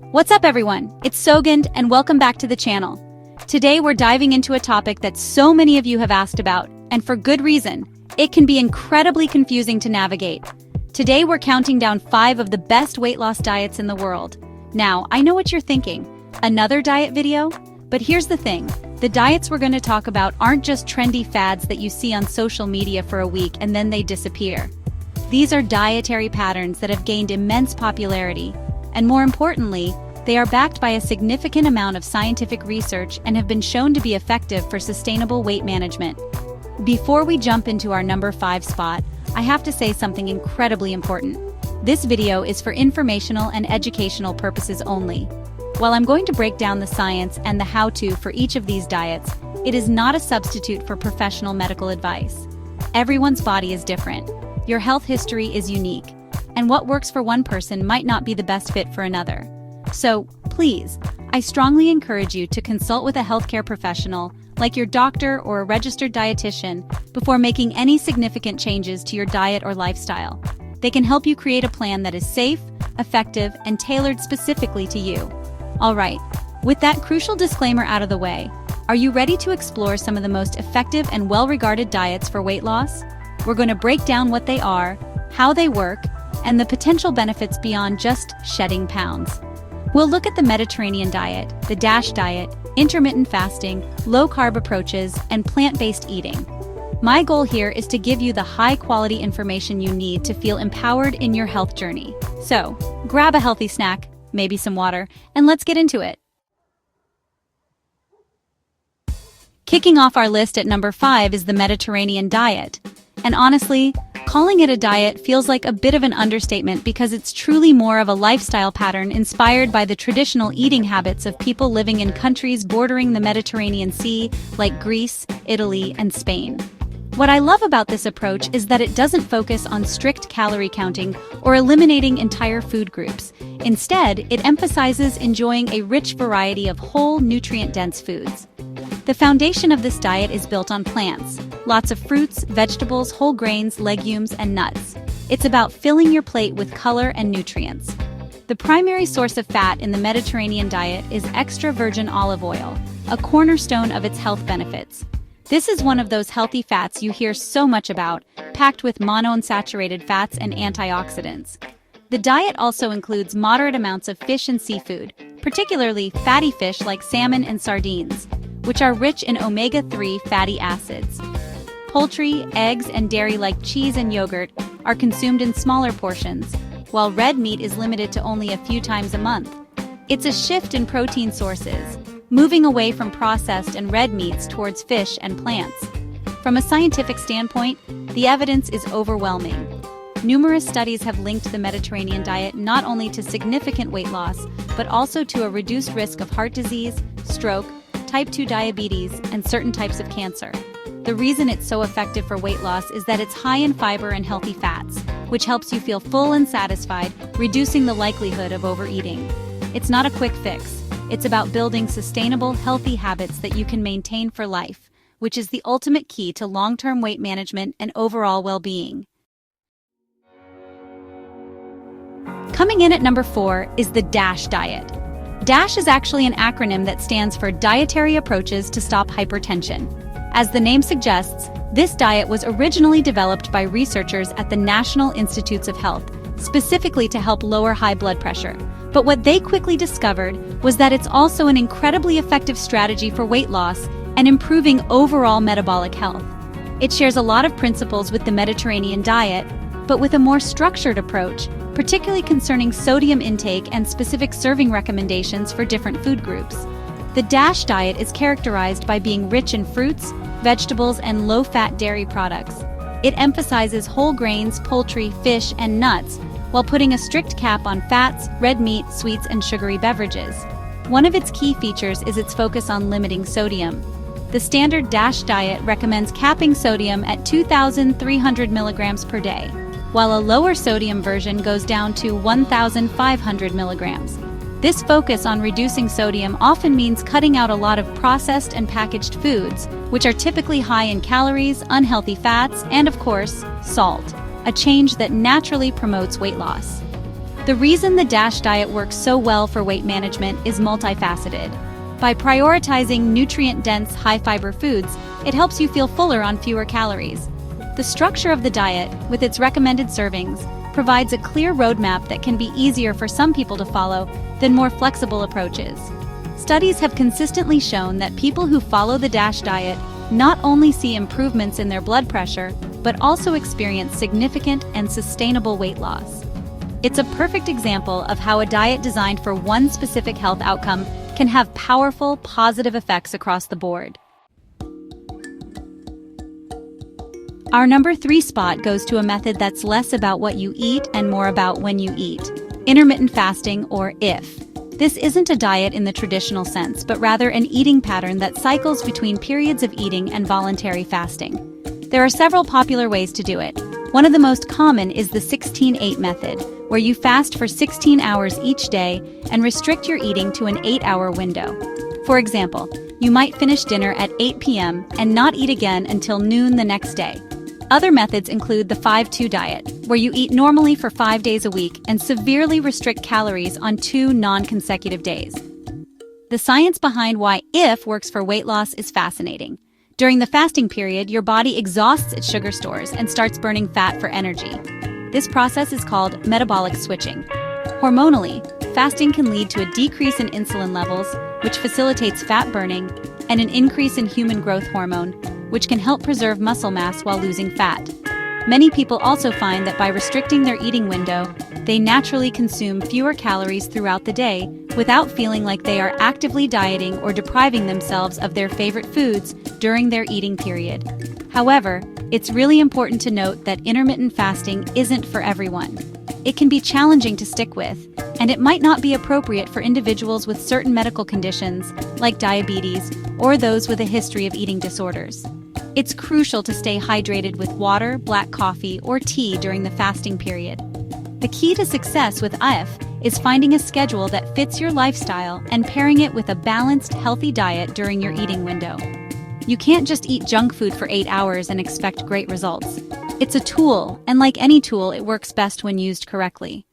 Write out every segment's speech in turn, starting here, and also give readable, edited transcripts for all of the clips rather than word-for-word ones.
What's up, everyone? It's Sogand, and welcome back to the channel. Today we're diving into a topic that so many of you have asked about, and for good reason. It can be incredibly confusing to navigate. Today we're counting down 5 of the best weight loss diets in the world. Now, I know what you're thinking. Another diet video? But here's the thing. The diets we're going to talk about aren't just trendy fads that you see on social media for a week and then they disappear. These are dietary patterns that have gained immense popularity. And more importantly, they are backed by a significant amount of scientific research and have been shown to be effective for sustainable weight management. Before we jump into our number 5 spot, I have to say something incredibly important. This video is for informational and educational purposes only. While I'm going to break down the science and the how-to for each of these diets, it is not a substitute for professional medical advice. Everyone's body is different. Your health history is unique. And what works for one person might not be the best fit for another. So, please, I strongly encourage you to consult with a healthcare professional, like your doctor or a registered dietitian, before making any significant changes to your diet or lifestyle. They can help you create a plan that is safe, effective, and tailored specifically to you. Alright, with that crucial disclaimer out of the way, are you ready to explore some of the most effective and well-regarded diets for weight loss? We're going to break down what they are, how they work, and the potential benefits beyond just shedding pounds. We'll look at the Mediterranean diet, the DASH diet, intermittent fasting, low-carb approaches, and plant-based eating. My goal here is to give you the high-quality information you need to feel empowered in your health journey. So, grab a healthy snack, maybe some water, and let's get into it. Kicking off our list at number 5 is the Mediterranean diet. And honestly, calling it a diet feels like a bit of an understatement because it's truly more of a lifestyle pattern inspired by the traditional eating habits of people living in countries bordering the Mediterranean Sea like Greece, Italy, and Spain. What I love about this approach is that it doesn't focus on strict calorie counting or eliminating entire food groups. Instead, it emphasizes enjoying a rich variety of whole, nutrient-dense foods. The foundation of this diet is built on plants. Lots of fruits, vegetables, whole grains, legumes, and nuts. It's about filling your plate with color and nutrients. The primary source of fat in the Mediterranean diet is extra virgin olive oil, a cornerstone of its health benefits. This is one of those healthy fats you hear so much about, packed with monounsaturated fats and antioxidants. The diet also includes moderate amounts of fish and seafood, particularly fatty fish like salmon and sardines, which are rich in omega-3 fatty acids. Poultry, eggs, and dairy like cheese and yogurt are consumed in smaller portions, while red meat is limited to only a few times a month. It's a shift in protein sources, moving away from processed and red meats towards fish and plants. From a scientific standpoint, the evidence is overwhelming. Numerous studies have linked the Mediterranean diet not only to significant weight loss, but also to a reduced risk of heart disease, stroke, type 2 diabetes, and certain types of cancer. The reason it's so effective for weight loss is that it's high in fiber and healthy fats, which helps you feel full and satisfied, reducing the likelihood of overeating. It's not a quick fix. It's about building sustainable, healthy habits that you can maintain for life, which is the ultimate key to long-term weight management and overall well-being. Coming in at number 4 is the DASH diet. DASH is actually an acronym that stands for Dietary Approaches to Stop Hypertension. As the name suggests, this diet was originally developed by researchers at the National Institutes of Health, specifically to help lower high blood pressure. But what they quickly discovered was that it's also an incredibly effective strategy for weight loss and improving overall metabolic health. It shares a lot of principles with the Mediterranean diet, but with a more structured approach, particularly concerning sodium intake and specific serving recommendations for different food groups. The DASH diet is characterized by being rich in fruits, vegetables, and low-fat dairy products. It emphasizes whole grains, poultry, fish, and nuts, while putting a strict cap on fats, red meat, sweets, and sugary beverages. One of its key features is its focus on limiting sodium. The standard DASH diet recommends capping sodium at 2,300 milligrams per day, while a lower sodium version goes down to 1,500 milligrams. This focus on reducing sodium often means cutting out a lot of processed and packaged foods, which are typically high in calories, unhealthy fats, and of course, salt, a change that naturally promotes weight loss. The reason the DASH diet works so well for weight management is multifaceted. By prioritizing nutrient-dense, high-fiber foods, it helps you feel fuller on fewer calories. The structure of the diet, with its recommended servings, provides a clear roadmap that can be easier for some people to follow than more flexible approaches. Studies have consistently shown that people who follow the DASH diet not only see improvements in their blood pressure, but also experience significant and sustainable weight loss. It's a perfect example of how a diet designed for one specific health outcome can have powerful, positive effects across the board. Our number 3 spot goes to a method that's less about what you eat and more about when you eat. Intermittent fasting, or IF. This isn't a diet in the traditional sense, but rather an eating pattern that cycles between periods of eating and voluntary fasting. There are several popular ways to do it. One of the most common is the 16-8 method, where you fast for 16 hours each day and restrict your eating to an 8-hour window. For example, you might finish dinner at 8 p.m. and not eat again until noon the next day. Other methods include the 5-2 diet, where you eat normally for 5 days a week and severely restrict calories on 2 non-consecutive days. The science behind why IF works for weight loss is fascinating. During the fasting period, your body exhausts its sugar stores and starts burning fat for energy. This process is called metabolic switching. Hormonally, fasting can lead to a decrease in insulin levels, which facilitates fat burning, and an increase in human growth hormone, which can help preserve muscle mass while losing fat. Many people also find that by restricting their eating window, they naturally consume fewer calories throughout the day without feeling like they are actively dieting or depriving themselves of their favorite foods during their eating period. However, it's really important to note that intermittent fasting isn't for everyone. It can be challenging to stick with, and it might not be appropriate for individuals with certain medical conditions, like diabetes, or those with a history of eating disorders. It's crucial to stay hydrated with water, black coffee, or tea during the fasting period. The key to success with IF is finding a schedule that fits your lifestyle and pairing it with a balanced, healthy diet during your eating window. You can't just eat junk food for 8 hours and expect great results. It's a tool, and like any tool, it works best when used correctly.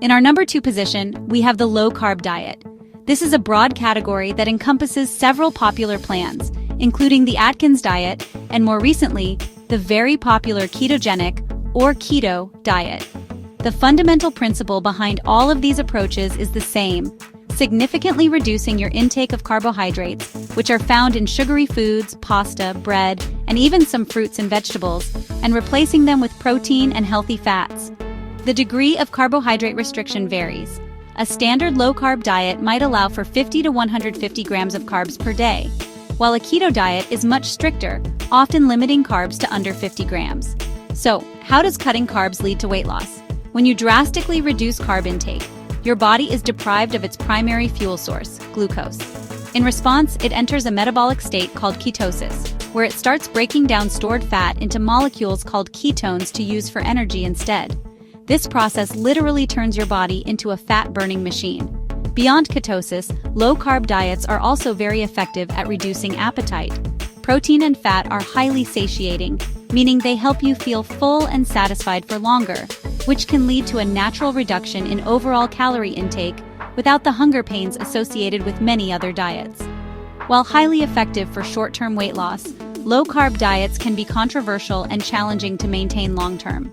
In our number 2 position, we have the low-carb diet. This is a broad category that encompasses several popular plans, including the Atkins diet and, more recently, the very popular ketogenic, or keto, diet. The fundamental principle behind all of these approaches is the same: significantly reducing your intake of carbohydrates, which are found in sugary foods, pasta, bread, and even some fruits and vegetables, and replacing them with protein and healthy fats. The degree of carbohydrate restriction varies. A standard low-carb diet might allow for 50 to 150 grams of carbs per day, while a keto diet is much stricter, often limiting carbs to under 50 grams. So, how does cutting carbs lead to weight loss? When you drastically reduce carb intake, your body is deprived of its primary fuel source, glucose. In response, it enters a metabolic state called ketosis, where it starts breaking down stored fat into molecules called ketones to use for energy instead. This process literally turns your body into a fat-burning machine. Beyond ketosis, low-carb diets are also very effective at reducing appetite. Protein and fat are highly satiating, meaning they help you feel full and satisfied for longer, which can lead to a natural reduction in overall calorie intake without the hunger pains associated with many other diets. While highly effective for short-term weight loss, low-carb diets can be controversial and challenging to maintain long-term.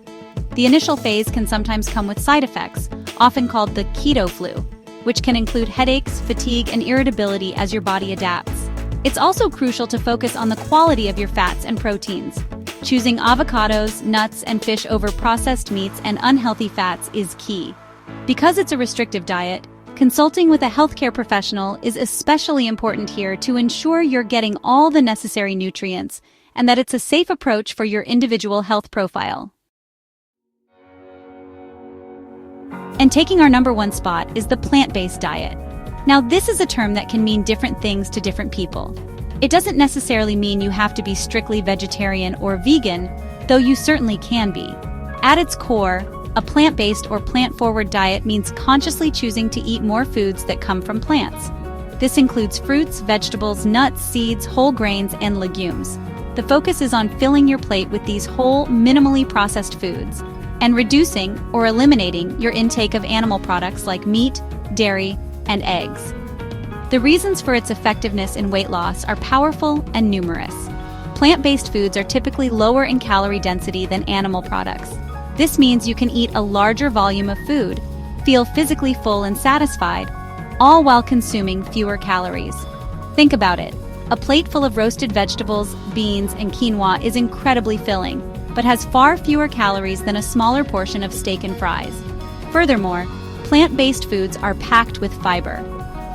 The initial phase can sometimes come with side effects, often called the keto flu, which can include headaches, fatigue, and irritability as your body adapts. It's also crucial to focus on the quality of your fats and proteins. Choosing avocados, nuts, and fish over processed meats and unhealthy fats is key. Because it's a restrictive diet, consulting with a healthcare professional is especially important here to ensure you're getting all the necessary nutrients and that it's a safe approach for your individual health profile. And taking our number 1 spot is the plant-based diet. Now, this is a term that can mean different things to different people. It doesn't necessarily mean you have to be strictly vegetarian or vegan, though you certainly can be. At its core, a plant-based or plant-forward diet means consciously choosing to eat more foods that come from plants. This includes fruits, vegetables, nuts, seeds, whole grains, and legumes. The focus is on filling your plate with these whole, minimally processed foods. and reducing or eliminating your intake of animal products like meat, dairy, and eggs. The reasons for its effectiveness in weight loss are powerful and numerous. Plant-based foods are typically lower in calorie density than animal products. This means you can eat a larger volume of food, feel physically full and satisfied, all while consuming fewer calories. Think about it. A plate full of roasted vegetables, beans, and quinoa is incredibly filling, but has far fewer calories than a smaller portion of steak and fries. Furthermore, plant-based foods are packed with fiber.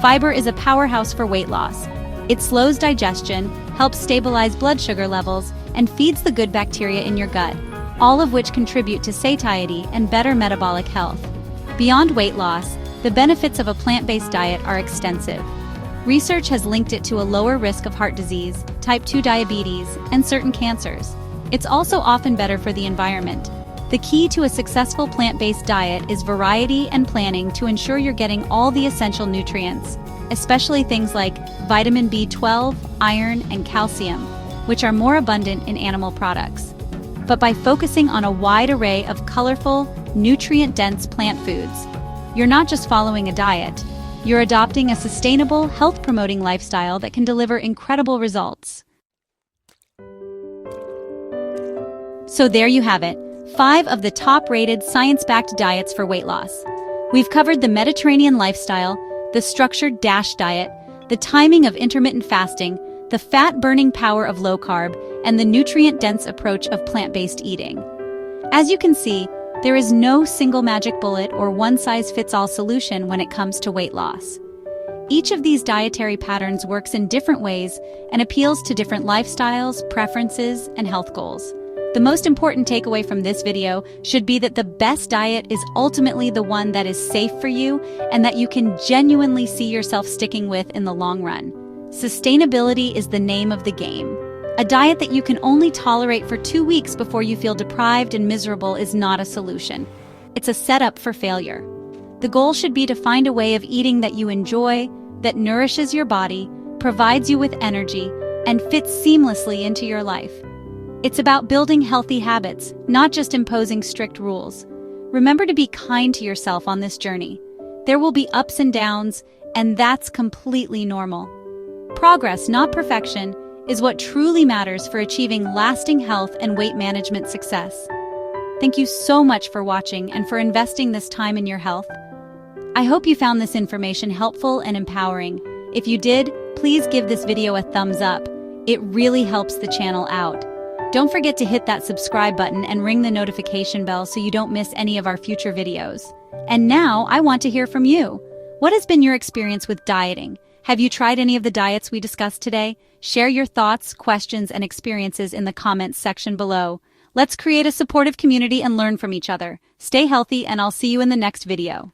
Fiber is a powerhouse for weight loss. It slows digestion, helps stabilize blood sugar levels, and feeds the good bacteria in your gut, all of which contribute to satiety and better metabolic health. Beyond weight loss, the benefits of a plant-based diet are extensive. Research has linked it to a lower risk of heart disease, type 2 diabetes, and certain cancers. It's also often better for the environment. The key to a successful plant-based diet is variety and planning to ensure you're getting all the essential nutrients, especially things like vitamin B12, iron, and calcium, which are more abundant in animal products. But by focusing on a wide array of colorful, nutrient-dense plant foods, you're not just following a diet, you're adopting a sustainable, health-promoting lifestyle that can deliver incredible results. So there you have it, 5 of the top-rated science-backed diets for weight loss. We've covered the Mediterranean lifestyle, the structured DASH diet, the timing of intermittent fasting, the fat-burning power of low-carb, and the nutrient-dense approach of plant-based eating. As you can see, there is no single magic bullet or one-size-fits-all solution when it comes to weight loss. Each of these dietary patterns works in different ways and appeals to different lifestyles, preferences, and health goals. The most important takeaway from this video should be that the best diet is ultimately the one that is safe for you and that you can genuinely see yourself sticking with in the long run. Sustainability is the name of the game. A diet that you can only tolerate for 2 weeks before you feel deprived and miserable is not a solution. It's a setup for failure. The goal should be to find a way of eating that you enjoy, that nourishes your body, provides you with energy, and fits seamlessly into your life. It's about building healthy habits, not just imposing strict rules. Remember to be kind to yourself on this journey. There will be ups and downs, and that's completely normal. Progress, not perfection, is what truly matters for achieving lasting health and weight management success. Thank you so much for watching and for investing this time in your health. I hope you found this information helpful and empowering. If you did, please give this video a thumbs up. It really helps the channel out. Don't forget to hit that subscribe button and ring the notification bell so you don't miss any of our future videos. And now, I want to hear from you. What has been your experience with dieting? Have you tried any of the diets we discussed today? Share your thoughts, questions, and experiences in the comments section below. Let's create a supportive community and learn from each other. Stay healthy, and I'll see you in the next video.